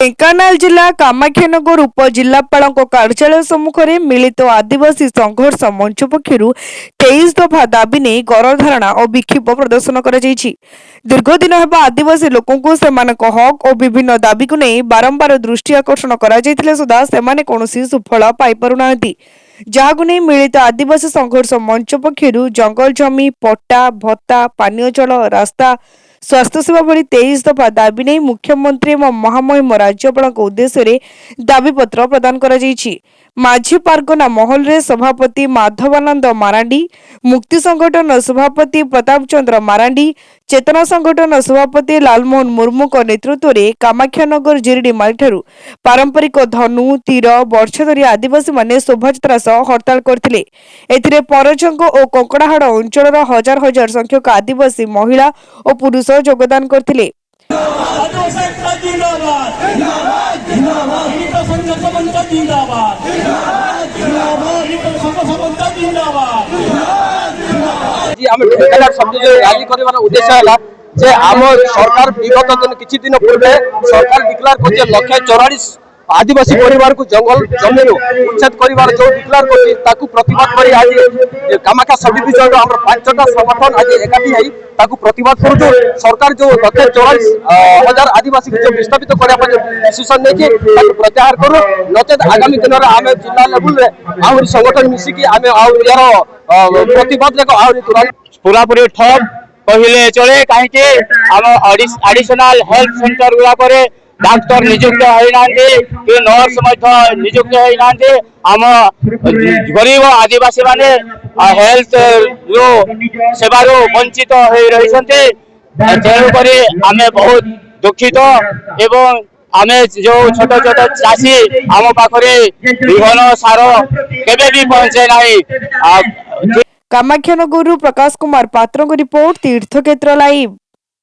ढेंकानाल जिला कामाख्यानगर उपजिलापाल कार्यालय सम्मुखें मिलित आदिवासी संघर्ष मंच पक्षर 23 दफा दाबी नहीं गणधारणा और विक्षोभ प्रदर्शन कर दीर्घ दिन है आदिवासी लोकों से हक और विभिन्न दाबी को नहीं बारंबार दृष्टि आकर्षण कर कौन सुफल पाईपारना जहां नहीं मिलित आदिवासी संघर्ष मंच पक्षर जंगल जमी पट्टा भत्ता पानीय जल रास्ता स्वास्थ्य सेवा भली 23 दफा दाबी नहीं मुख्यमंत्री एवं महामहिम राज्यपाल उद्देश्य दाबीपत्र प्रदान कर माझी पारगना महल रे सभापति माधवानंद मारांडी मुक्ति संगठन सभापति प्रताप चंद्र मारांडी चेतना संगठन सभापति लालमोहन मुर्मू नेतृत्व में कामाख्यानगर जिरिडी माली पारंपरिक धनु तीर वर्ष धरी आदिवासी माने शोभायात्रा सह हड़ताल करते परजंग और कंकड़ाहाड़ अंचल हजार हजार संख्यक आदिवासी महिला और पुरुष योगदान करते। उद्देश्य जे आम सरकार विगत दिन किछि दिन पूर्वे सरकार डिक्लेयर कर 144 आदिवासी परिवार को जंगल जमी उच्छेद कर जो डिक्लेयर कर प्रतिवाद कर आज कामाख्या समिति सहित आम 5टा संगठन आज एकाठी है प्रतिवाद करूँ सरकार जो 144,000 आदिवासी को विस्थापित करने डिसीजन नहीं प्रत्याहार करूँ नचेत आगामी दिन में आम जिला लेवल आहरी संगठन मिसिकी आम यार प्रतिवाद पूरापूरी ठप कहले चले कहीं एडिशनल हेल्थ सेंटर गुड़ा डाक्तर नियुक्त होना कि नर्स नियुक्त होना आम गरीब आदिवासी माने हेल्थ सेवा वंचित हो रही तेणुक आम बहुत दुखित एवं आम जो छोट छोट चाषी आम पाखे विहन सार केबे भी पहुंचे ना। कामाख्यानगर प्रकाश कुमार पात्र रिपोर्ट तीर्थक्षेत्र लाइव।